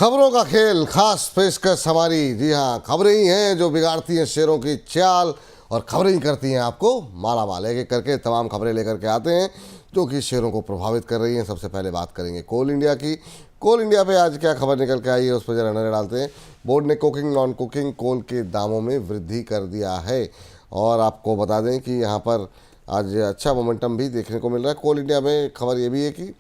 खबरों का खेल, खास पेशकश हमारी। जी हाँ, खबरें ही हैं जो बिगाड़ती हैं शेरों की चाल और खबरें ही करती हैं आपको माला माल। एक एक करके तमाम खबरें लेकर के आते हैं जो कि शेरों को प्रभावित कर रही हैं। सबसे पहले बात करेंगे कोल इंडिया की। कोल इंडिया पे आज क्या खबर निकल के आई है उस पर जरा नजर डालते हैं। बोर्ड ने कुकिंग नॉन कुकिंग कोल के दामों में वृद्धि कर दिया है और आपको बता दें कि यहाँ पर आज अच्छा मोमेंटम भी देखने को मिल रहा है। कोल इंडिया में खबर ये भी है कि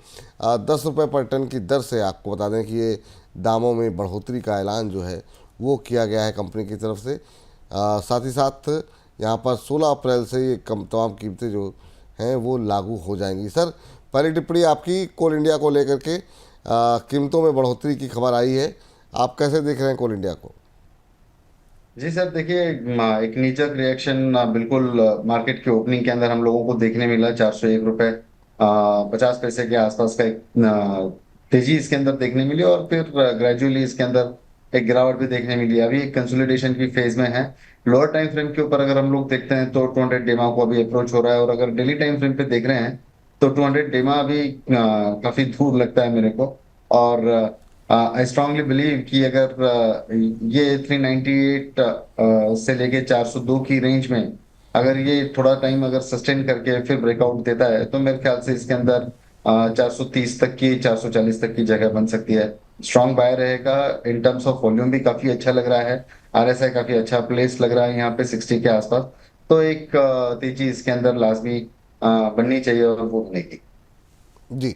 10 रुपये पर टन की दर से आपको बता दें कि ये दामों में बढ़ोतरी का ऐलान जो है वो किया गया है कंपनी की तरफ से। साथ ही साथ यहाँ पर 16 अप्रैल से ये तमाम कीमतें जो हैं वो लागू हो जाएंगी। सर, पहली टिप्पणी आपकी कोल इंडिया को लेकर के। कीमतों में बढ़ोतरी की खबर आई है, आप कैसे देख रहे हैं कोल इंडिया को? जी सर, देखिए एक नीचक रिएक्शन बिल्कुल मार्केट के ओपनिंग के अंदर हम लोगों को देखने मिला। 401 रुपए 50 पैसे के आसपास का एक तेजी इसके अंदर देखने मिली और फिर ग्रेजुअली इसके अंदर एक गिरावट भी देखने मिली। अभी एक कंसोलिडेशन की फेज में है। लोअर टाइम फ्रेम के ऊपर अगर हम लोग देखते हैं तो 200 डेमा को अभी अप्रोच हो रहा है, और अगर डेली टाइम फ्रेम पे देख रहे हैं तो 200 डेमा अभी काफी दूर लगता है मेरे को। और आई स्ट्रांगली बिलीव कि अगर ये 398 से लेके 402 की रेंज में अगर ये थोड़ा टाइम अगर सस्टेन करके फिर ब्रेकआउट देता है तो मेरे ख्याल से इसके अंदर 430 तक की, 440 तक की जगह बन सकती है। स्ट्रांग बाय रहेगा। इन टर्म्स ऑफ वॉल्यूम भी काफी अच्छा लग रहा है। आरएसआई काफी अच्छा प्लेस लग रहा है यहाँ पे 60 के आसपास। तो एक तेजी इसके अंदर लाजमी बननी चाहिए और वो बनेगी। जी,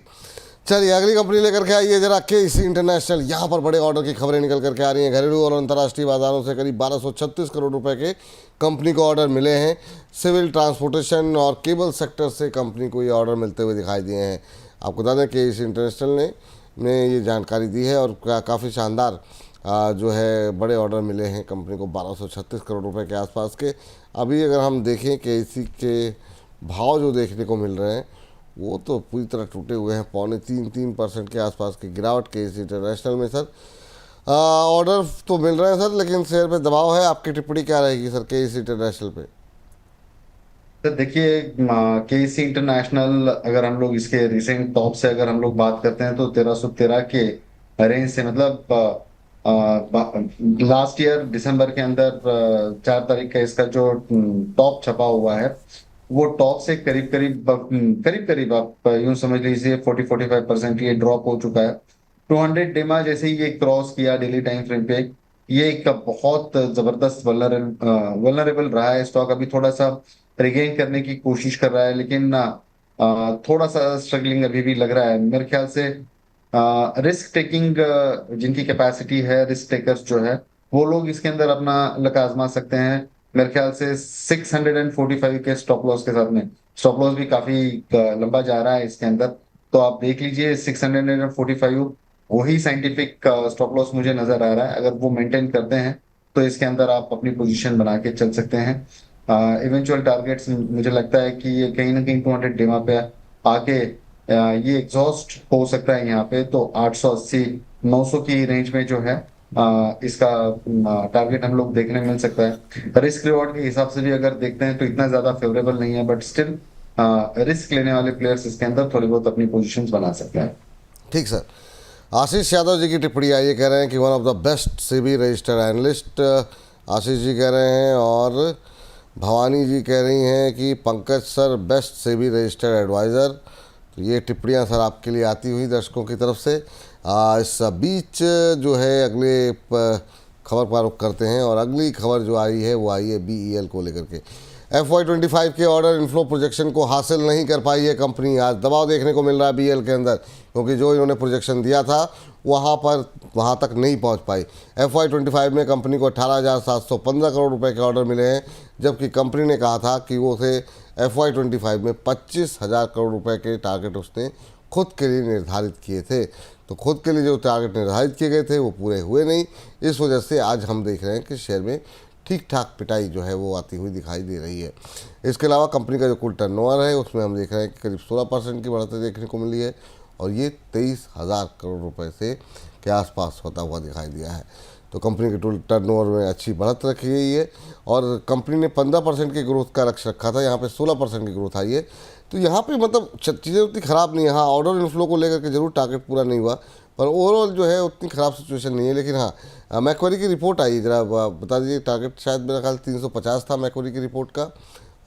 चलिए अगली कंपनी लेकर के आइए जरा, केसी इंटरनेशनल। यहाँ पर बड़े ऑर्डर की खबरें निकल करके आ रही हैं। घरेलू और अंतर्राष्ट्रीय बाजारों से करीब 1236 करोड़ रुपए के कंपनी को ऑर्डर मिले हैं। सिविल, ट्रांसपोर्टेशन और केबल सेक्टर से कंपनी को ये ऑर्डर मिलते हुए दिखाई दिए हैं। आपको बता दें कि केसी इंटरनेशनल ने ये जानकारी दी है और काफ़ी शानदार जो है बड़े ऑर्डर मिले हैं कंपनी को 1236 करोड़ रुपए के आसपास के। अभी अगर हम देखें कि इसी के भाव जो देखने को मिल रहे हैं वो तो पूरी तरह टूटे हुए हैं। 3.3% के आसपास की गिरावट केसी इंटरनेशनल में। सर, ऑर्डर तो मिल रहे हैं सर, लेकिन शेयर पे दबाव है। आपकी टिप्पणी क्या रहेगी सर केसी इंटरनेशनल पे? तो देखिए, केसी इंटरनेशनल अगर हम लोग इसके रिसेंट टॉप से अगर हम लोग बात करते हैं तो 1313 के रेंज से, मतलब लास्ट ईयर दिसंबर के अंदर 4 तारीख का इसका जो टॉप छपा हुआ है वो टॉप से करीब करीब करीब करीब आप यूं समझ लीजिए 40-45% ये ड्रॉप हो चुका है। 200 डेमा जैसे ही ये क्रॉस किया डेली टाइम फ्रेम पे, ये एक बहुत जबरदस्त वल्नरेबल रहा है। स्टॉक अभी थोड़ा सा रिगेन करने की कोशिश कर रहा है, लेकिन थोड़ा सा स्ट्रगलिंग अभी भी लग रहा है मेरे ख्याल से। रिस्क टेकिंग जिनकी कैपेसिटी है, रिस्क टेकर्स जो है वो लोग इसके अंदर अपना लक आजमा सकते हैं। मेरे ख्याल से 645 के स्टॉप लॉस के साथ में, स्टॉप लॉस भी काफी लंबा जा रहा है इसके अंदर। तो आप देख लीजिए 645 वही साइंटिफिक स्टॉप लॉस मुझे नजर आ रहा है। अगर वो मेंटेन करते हैं तो इसके अंदर आप अपनी पोजीशन बना के चल सकते हैं। इवेंचुअल टारगेट्स मुझे लगता है कि ये कहीं ना कहीं 200 डेमा पे आके ये एग्जॉस्ट हो सकता है यहाँ पे। तो 880 900 की रेंज में जो है इसका टारगेट हम लोग देखने मिल सकता है। रिस्क रिवॉर्ड के हिसाब से भी अगर देखते हैं तो इतना ज्यादा फेवरेबल नहीं है, बट स्टिल रिस्क लेने वाले प्लेयर्स इसके अंदर थोड़ी बहुत अपनी पोजीशंस बना सकते हैं। ठीक सर। आशीष यादव जी की टिप्पणी आई है, कह रहे हैं कि one of the best SEBI registered analyst Ashish ji कह रहे हैं। और भवानी जी कह रही हैं कि Pankaj sir best SEBI registered adviser. तो ये टिप्पणियाँ सर आपके लिए आती हुई दर्शकों की तरफ से। इस बीच जो है अगले खबर पर रुख करते हैं और अगली खबर जो आई है वो आई है बीईएल को लेकर के। FY25 के ऑर्डर इनफ्लो प्रोजेक्शन को हासिल नहीं कर पाई है कंपनी। आज दबाव देखने को मिल रहा है बीईएल के अंदर, क्योंकि जो इन्होंने प्रोजेक्शन दिया था वहाँ तक नहीं पहुँच पाई। FY25 में कंपनी को 18,715 करोड़ रुपए के ऑर्डर मिले हैं, जबकि कंपनी ने कहा था कि वो उसे FY25 में 25,000 करोड़ रुपए के टारगेट उसने खुद के लिए निर्धारित किए थे। तो खुद के लिए जो टारगेट निर्धारित किए गए थे वो पूरे हुए नहीं। इस वजह से आज हम देख रहे हैं कि शेयर में ठीक ठाक पिटाई जो है वो आती हुई दिखाई दे रही है। इसके अलावा कंपनी का जो कुल टर्नओवर है उसमें हम देख रहे हैं कि करीब 16% की बढ़ोतरी देखने को मिली है और ये 23,000 करोड़ रुपए से के आसपास होता हुआ दिखाई दिया है। तो कंपनी के टोटल टर्नओवर में अच्छी बढ़त रखी गई है और कंपनी ने 15% की ग्रोथ का लक्ष्य रखा था, यहाँ पे 16% की ग्रोथ आई है। तो यहाँ पे मतलब चीज़ें उतनी ख़राब नहीं है। हाँ, ऑर्डर इनफ्लो को लेकर के जरूर टारगेट पूरा नहीं हुआ, पर ओवरऑल जो है उतनी ख़राब सिचुएशन नहीं है। लेकिन हाँ, मैक्वारी की रिपोर्ट आई, ज़रा बता दीजिए। टारगेट शायद मेरा ख्याल 350 था मैक्वारी की रिपोर्ट का,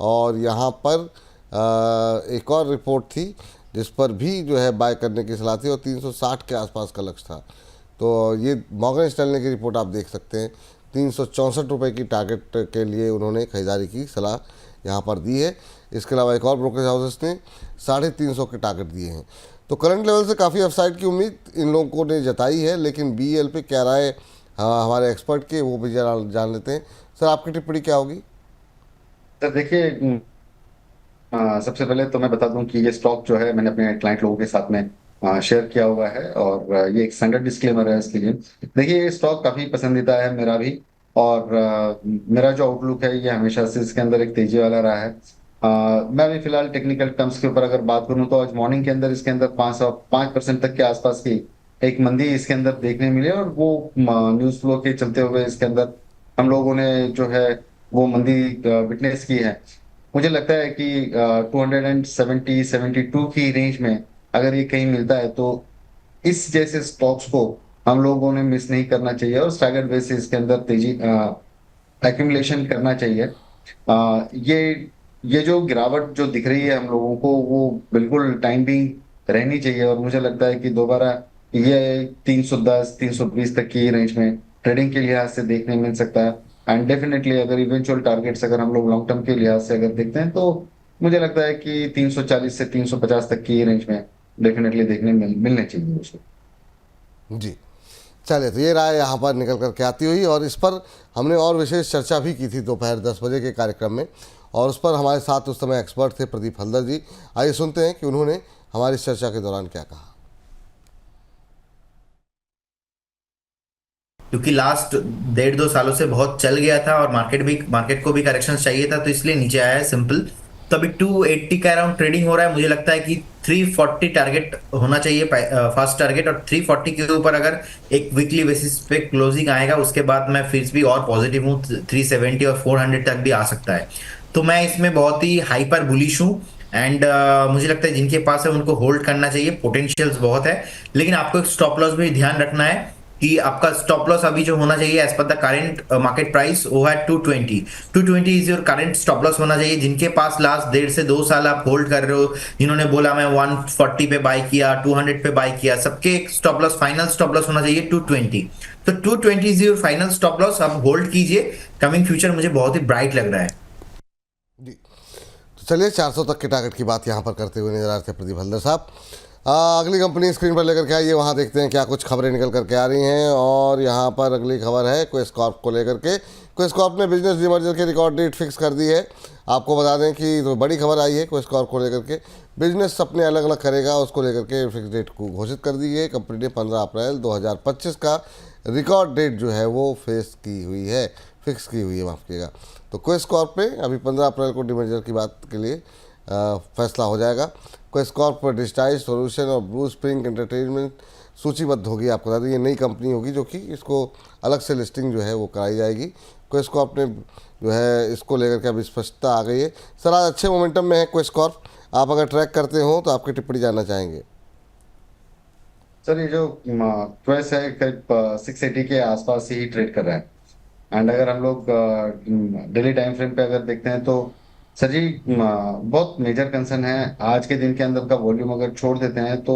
और यहाँ पर एक और रिपोर्ट थी जिस पर भी जो है बाय करने की सलाह थी, और 360 के आसपास का लक्ष्य था। तो ये मॉर्गन स्टैनली की रिपोर्ट आप देख सकते हैं, 364 रुपये की टारगेट के लिए उन्होंने खरीदारी की सलाह यहाँ पर दी है। इसके अलावा एक और ब्रोकरेज हाउसेस ने 350 के टारगेट दिए हैं। तो करंट लेवल से काफ़ी अपसाइड की उम्मीद इन लोगों ने जताई है, लेकिन BEL पे क्या राय हमारे एक्सपर्ट के, वो भी जरा जान लेते हैं। सर, आपकी टिप्पणी क्या होगी? तो देखिए, सबसे पहले तो मैं बता दूं कि ये स्टॉक जो है मैंने अपने क्लाइंट लोगों के साथ में शेयर किया हुआ है, और ये एक स्टैंडर्ड डिस्क्लेमर है इसके लिए। देखिए, ये स्टॉक काफी पसंदीदा है मेरा भी, और मेरा जो आउटलुक है ये हमेशा से इसके अंदर एक तेजी वाला रहा है। मैं भी फिलहाल टेक्निकल टर्म्स के ऊपर अगर बात करूं तो आज मॉर्निंग के अंदर इसके अंदर 5% तक के आसपास की एक मंदी इसके अंदर देखने मिली, और वो न्यूज फ्लो के चलते हुए इसके अंदर हम लोगों ने जो है वो मंदी विटनेस की है। मुझे लगता है कि 272 की रेंज में अगर ये कहीं मिलता है तो इस जैसे स्टॉक्स को हम लोगों ने मिस नहीं करना चाहिए, और स्टैगर्ड बेसिस के अंदर तेजी एक्यूमुलेशन करना चाहिए। ये जो गिरावट जो दिख रही है हम लोगों को, वो बिल्कुल टाइम बिंग रहनी चाहिए, और मुझे लगता है कि दोबारा ये 310 320 तक की रेंज में ट्रेडिंग के लिहाज से देखने मिल सकता है। एंड डेफिनेटली अगर इवेंचुअल टारगेट्स अगर हम लोग लॉन्ग टर्म के लिहाज से अगर देखते हैं तो मुझे लगता है कि 340 से 350 तक की रेंज में डेफिनेटली देखने मिलने चाहिए उसको। जी, चलिए, तो ये राय यहाँ पर निकल कर के आती हुई, और इस पर हमने और विशेष चर्चा भी की थी दोपहर 10 बजे के कार्यक्रम में, और उस पर हमारे साथ उस समय एक्सपर्ट थे प्रदीप हल्दर जी। आइए सुनते हैं कि उन्होंने हमारी इस चर्चा के दौरान क्या कहा। क्योंकि लास्ट 1.5-2 सालों से बहुत चल गया था और मार्केट को भी करेक्शन चाहिए था, तो इसलिए नीचे आया है सिंपल। तो अभी 280 का अराउंड ट्रेडिंग हो रहा है। मुझे लगता है कि 340 टारगेट होना चाहिए, फर्स्ट टारगेट, और 340 के ऊपर अगर एक वीकली बेसिस पे क्लोजिंग आएगा उसके बाद मैं फिर भी और पॉजिटिव हूँ, 370 और 400 तक भी आ सकता है। तो मैं इसमें बहुत ही हाइपर बुलिश हूँ, एंड मुझे लगता है जिनके पास है उनको होल्ड करना चाहिए, पोटेंशियल्स बहुत है। लेकिन आपको एक स्टॉप लॉस भी ध्यान रखना है कि आपका स्टॉप लॉस अभी जो होना चाहिए as per the current market price वो है 220 is your current stop loss होना चाहिए। जिनके पास लास्ट 1.5 से 2 साल आप होल्ड कर रहे हो, जिन्होंने बोला मैं 140 पे बाय किया, 200 पे बाय किया, सबके stop loss, final stop loss होना चाहिए 220। तो 220 is your final stop loss, आप होल्ड कीजिए। कमिंग फ्यूचर मुझे बहुत ही ब्राइट लग रहा है। जी, तो चलिए, 400 तक के टारगेट की बात यहाँ पर करते हुए नजर आ रहे थे प्रदीप हल्दर साहब। अगली कंपनी स्क्रीन पर लेकर के आइए, वहाँ देखते हैं क्या कुछ खबरें निकल करके आ रही हैं। और यहाँ पर अगली खबर है क्वेस कॉर्प को लेकर के। क्वेस कॉर्प ने बिजनेस डीमर्जर की रिकॉर्ड डेट फिक्स कर दी है। आपको बता दें कि तो बड़ी खबर आई है क्वेस कॉर्प को लेकर के, बिजनेस अपने अलग अलग करेगा उसको लेकर के फिक्स डेट को घोषित कर दी है। कंपनी ने 15 अप्रैल 2025 का रिकॉर्ड डेट जो है वो फिक्स की हुई है, माफ़ कीजिएगा। तो क्वेस कॉर्प में अभी 15 अप्रैल को डीमर्जर की बात के लिए फैसला हो जाएगा। क्वेस कॉर्प पर डिजिटाइज सॉल्यूशन और ब्लू स्प्रिंग एंटरटेनमेंट सूचीबद्ध होगी। आपको बता दें ये नई कंपनी होगी जो कि इसको अलग से लिस्टिंग जो है वो कराई जाएगी। क्वेस कॉर्प ने जो है इसको लेकर के अभी स्पष्टता आ गई है। सर, आज अच्छे मोमेंटम में है क्वेस कॉर्प, आप अगर ट्रैक करते हो तो आपकी टिप्पणी जानना चाहेंगे। सर, ये जो क्वेस है करीब 680 के आसपास ही ट्रेड कर रहा है। एंड अगर हम लोग डेली टाइम फ्रेम पे अगर देखते हैं तो सर जी, बहुत मेजर कंसर्न है आज के दिन के अंदर का वॉल्यूम अगर छोड़ देते हैं तो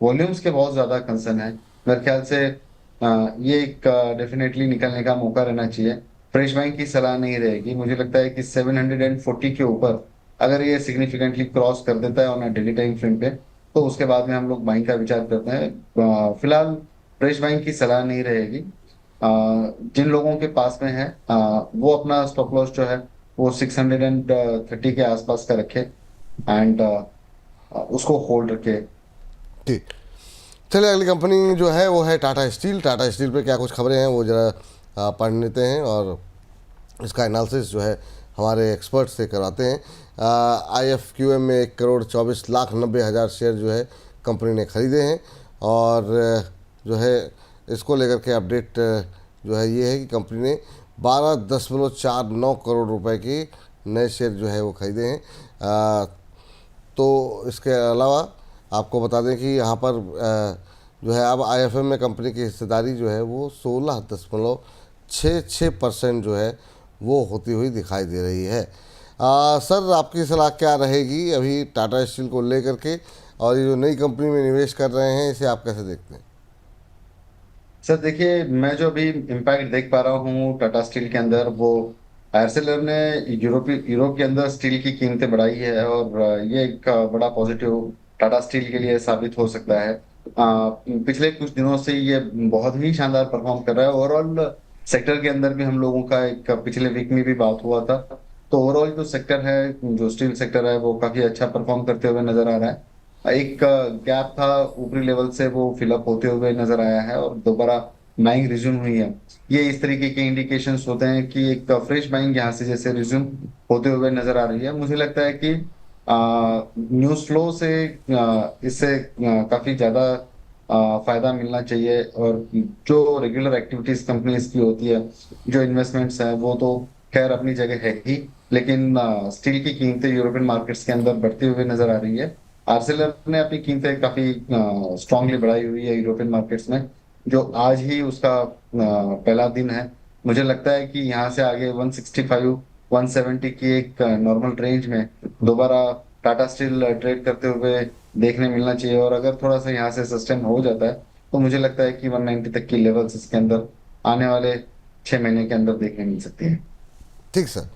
वॉल्यूम्स के बहुत ज्यादा कंसर्न है। मेरे ख्याल से ये एक डेफिनेटली निकलने का मौका रहना चाहिए। फ्रेश बाइंग की सलाह नहीं रहेगी। मुझे लगता है कि 740 के ऊपर अगर ये सिग्निफिकेंटली क्रॉस कर देता है ऑन डेली टाइम फ्रेम पे तो उसके बाद में हम लोग बाइंग का विचार करते हैं। फिलहाल फ्रेश बाइंग की सलाह नहीं रहेगी। जिन लोगों के पास में है वो अपना स्टॉप लॉस जो है वो 630 के आसपास का रखे, एंड उसको होल्ड रखे। ठीक, चलिए, अगली कंपनी जो है वो है टाटा स्टील। टाटा स्टील पे क्या कुछ खबरें हैं वो ज़रा पढ़ लेते हैं, और इसका एनालिसिस जो है हमारे एक्सपर्ट से करवाते हैं। IFQM में 1,24,90,000 शेयर जो है कंपनी ने ख़रीदे हैं, और जो है इसको लेकर के अपडेट जो है ये है कि कंपनी ने 12.49 करोड़ रुपए के नए शेयर जो है वो ख़रीदे हैं। तो इसके अलावा आपको बता दें कि यहाँ पर जो है अब आईएफएम में कंपनी की हिस्सेदारी जो है वो 16.66% जो है वो होती हुई दिखाई दे रही है। सर आपकी सलाह क्या रहेगी अभी टाटा स्टील को लेकर के, और ये जो नई कंपनी में निवेश कर रहे हैं इसे आप कैसे देखते हैं? सर देखिए, मैं जो अभी इम्पैक्ट देख पा रहा हूँ टाटा स्टील के अंदर, वो आर्सेलर ने यूरोप के अंदर स्टील की कीमतें बढ़ाई है, और ये एक बड़ा पॉजिटिव टाटा स्टील के लिए साबित हो सकता है। पिछले कुछ दिनों से ये बहुत ही शानदार परफॉर्म कर रहा है। ओवरऑल सेक्टर के अंदर भी हम लोगों का एक पिछले वीक में भी बात हुआ था, तो ओवरऑल जो सेक्टर है, जो स्टील सेक्टर है, वो काफी अच्छा परफॉर्म करते हुए नजर आ रहा है। एक गैप था ऊपरी लेवल से, वो फिलअप होते हुए नजर आया है और दोबारा बाइंग रिज्यूम हुई है। ये इस तरीके के इंडिकेशंस होते हैं कि एक फ्रेश बाइंग यहाँ से जैसे रिज्यूम होते हुए नजर आ रही है। मुझे लगता है कि न्यूज फ्लो से इससे काफी ज्यादा फायदा मिलना चाहिए। और जो रेगुलर एक्टिविटीज कंपनीज की होती है, जो इन्वेस्टमेंट्स है, वो तो खैर अपनी जगह है ही, लेकिन स्टील की कीमतें यूरोपियन मार्केट्स के अंदर बढ़ती हुई नजर आ रही है। आर्सेलर ने अपनी कीमतें काफी स्ट्रांगली बढ़ाई हुई है यूरोपियन मार्केट्स में, जो आज ही उसका पहला दिन है। मुझे लगता है कि यहाँ से आगे 165 170 की एक नॉर्मल रेंज में दोबारा टाटा स्टील ट्रेड करते हुए देखने मिलना चाहिए। और अगर थोड़ा सा यहाँ से सस्टेन हो जाता है, तो मुझे लगता है कि 190 तक की लेवल्स इसके अंदर आने वाले 6 महीने के अंदर देखने मिल सकती है। ठीक सर।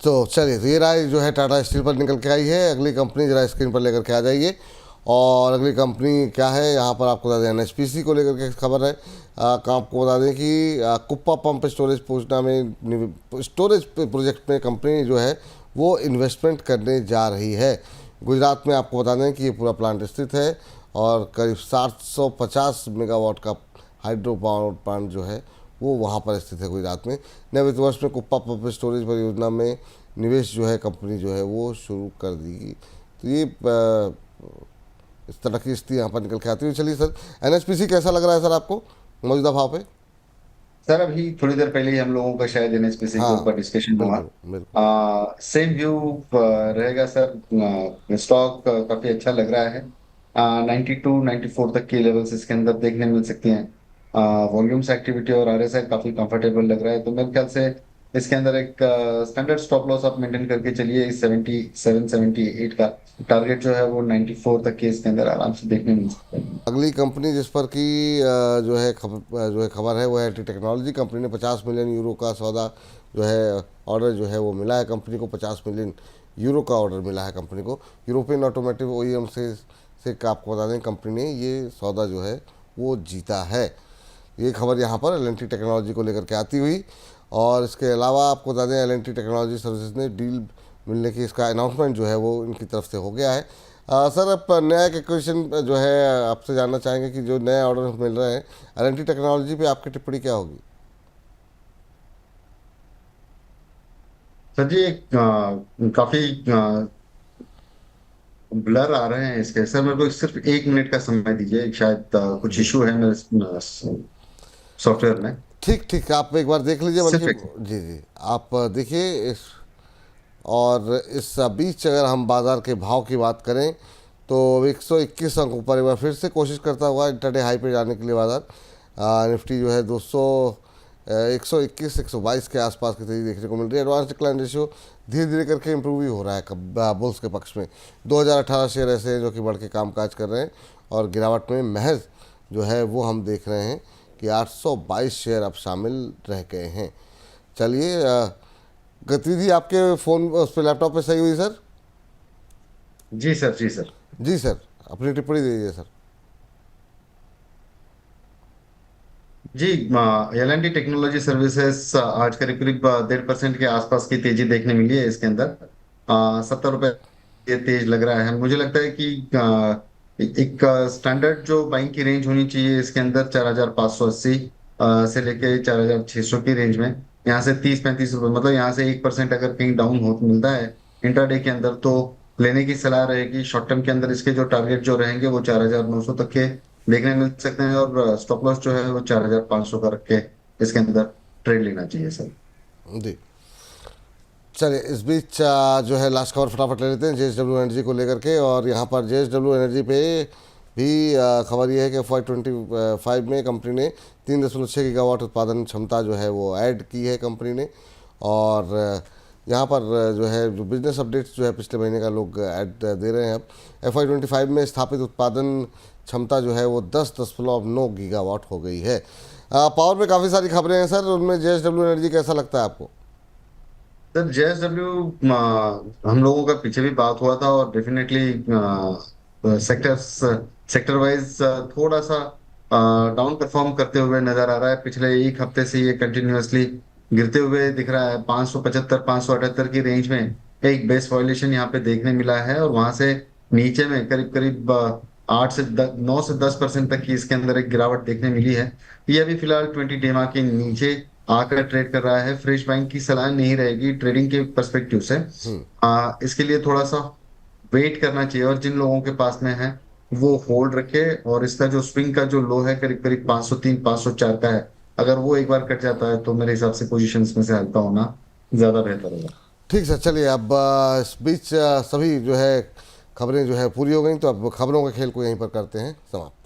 तो चलिए, तो ये राय जो है टाटा स्टील पर निकल के आई है। अगली कंपनी जरा स्क्रीन पर लेकर के आ जाइए। और अगली कंपनी क्या है यहाँ पर आपको बता दें, एनएचपीसी को लेकर के खबर है। आपको बता दें कि कुप्पा पंप स्टोरेज परियोजना में स्टोरेज प्रोजेक्ट में कंपनी जो है वो इन्वेस्टमेंट करने जा रही है। गुजरात में आपको बता दें कि ये पूरा प्लांट स्थित है और करीब 750 मेगावाट का हाइड्रो पावर प्लांट जो है वो वहाँ पर स्थित है गुजरात में। नए वित्त वर्ष में कुप्पा पंप स्टोरेज परियोजना में निवेश जो है कंपनी जो है वो शुरू कर देगी। तो ये इस तरह की स्थिति यहाँ पर निकल के आती हुई। चलिए सर, एनएचपीसी कैसा लग रहा है सर आपको मौजूदा भाव पे? सर अभी थोड़ी देर पहले ही हम लोगों का शायद एनएचपीसी के हाँ ऊपर डिस्कशन हुआ। बिल्कुल बिल्कुल। सेम व्यू रहेगा सर। स्टॉक काफी अच्छा लग रहा है। 92 94 तक की लेवल्स इसके अंदर देखने मिल सकती हैं। वॉल्यूम्स एक्टिविटी और आरएसआई काफी कंफर्टेबल लग रहा है, तो मेरे ख्याल से इसके अंदर एक स्टैंडर्ड स्टॉप लॉस आप मेंटेन करके चलिए। इस 77 78 का टारगेट जो है वो 94 तक के इसके अंदर आराम से देखने मिल सकता है। अगली कंपनी जिस पर की खबर है वो है एलटी टेक्नोलॉजी। कंपनी ने 50 मिलियन यूरो का सौदा जो है ऑर्डर जो है वो मिला है कंपनी को। 50 मिलियन यूरो का ऑर्डर मिला है कंपनी को यूरोपियन ऑटोमेटिव ओईएम से आपको बता दें कंपनी ने ये सौदा जो है वो जीता है। ये खबर यहाँ पर एलएनटी टेक्नोलॉजी को लेकर के आती हुई। और इसके अलावा आपको बता दें एलएनटी टेक्नोलॉजी सर्विसेज ने डील मिलने की इसका अनाउंसमेंट जो है वो इनकी तरफ से हो गया है। सर अब नया क्वेश्चन जो है आपसे जानना चाहेंगे कि जो नए ऑर्डर मिल रहे हैं एलएनटी टेक्नोलॉजी पे आपकी टिप्पणी क्या होगी? सर जी, काफी ब्लर आ रहे हैं इसके। सर मेरे को सिर्फ 1 मिनट का समय दीजिए, शायद कुछ जी इशू है मेरे सॉफ्टवेयर में। ठीक ठीक, आप एक बार देख लीजिए सिर्फ बल्कि। एक। जी जी, आप देखिए इस। और इस बीच अगर हम बाज़ार के भाव की बात करें तो 121 अंक ऊपर एक बार फिर से कोशिश करता हुआ इंटरडे हाई पे जाने के लिए बाजार निफ्टी जो है 121 122 के आसपास की तेजी देखने को मिल रही है। एडवांस डिक्लाइन रेशियो धीरे धीरे करके इम्प्रूव ही हो रहा है बुल्स के पक्ष में। 2018 शेयर ऐसे हैं जो कि बढ़ के कामकाज कर रहे हैं और गिरावट में महज जो है वो हम देख रहे हैं कि 822 शेयर अब शामिल रह गए हैं। चलिए, गतिविधि आपके फ़ोन उस पर लैपटॉप पे सही हुई सर? जी सर, जी सर। जी सर, अपनी टिप्पणी दीजिए सर। जी, L and T technology services आज करीब करीब 1.5% के आसपास की तेजी देखने मिली है इसके अंदर। 70 रुपए ये तेज लग रहा है। मुझे लगता है कि एक स्टैंडर्ड जो बाइंग की रेंज होनी चाहिए इसके अंदर 4,580 से लेके 4,600 की रेंज में। यहाँ से 30 35 रुपए, मतलब यहाँ से 1% अगर कहीं डाउन हो मिलता है इंट्राडे के अंदर, तो लेने की सलाह रहेगी। शॉर्ट टर्म के अंदर इसके जो टारगेट जो रहेंगे वो 4,900 तक के देखने मिल सकते हैं, और स्टॉप लॉस जो है वो 4,500 का रख के इसके अंदर ट्रेड लेना चाहिए सर। जी चलिए, इस बीच जो है लास्ट खबर फटाफट ले लेते हैं जेएसडब्ल्यू एनर्जी को लेकर के। और यहाँ पर जेएसडब्ल्यू एनर्जी पे भी खबर यह है कि FY25 में कंपनी ने 3.6 गीगावाट उत्पादन क्षमता जो है वो ऐड की है कंपनी ने। और यहाँ पर जो है जो बिजनेस अपडेट्स जो है पिछले महीने का लोग ऐड दे रहे हैं। अब FY25 में स्थापित उत्पादन क्षमता जो है वो 10.9 गीगावाट हो गई है। पावर में काफ़ी सारी खबरें हैं सर, उनमें JSW एनर्जी कैसा लगता है आपको? सर JSW हम लोगों का पीछे भी बात हुआ था और डेफिनेटली सेक्टर वाइज थोड़ा सा डाउन परफॉर्म करते हुए नजर आ रहा है। पिछले एक हफ्ते से ये कंटिन्यूअसली गिरते हुए दिख रहा है। 575 578 की रेंज में एक बेस वॉल्यूशन यहाँ पे देखने मिला है और वहां से नीचे में करीब करीब 9 से 10% तक की इसके अंदर एक गिरावट देखने मिली है। ये अभी फिलहाल 20 डेमा के नीचे आकर ट्रेड कर रहा है। फ्रेश बाइंग की सलाह नहीं रहेगी ट्रेडिंग के पर्सपेक्टिव से। इसके लिए थोड़ा सा वेट करना चाहिए और जिन लोगों के पास में है वो होल्ड रखे। और इसका जो स्विंग का जो लो है करीब करीब 503 504 का है, अगर वो एक बार कट जाता है तो मेरे हिसाब से पोजीशंस में से हल्का होना ज्यादा बेहतर होगा। ठीक सर, चलिए अब इस बीच सभी जो है खबरें जो है पूरी हो गई, तो अब खबरों का खेल को यहीं पर करते हैं समाप्त।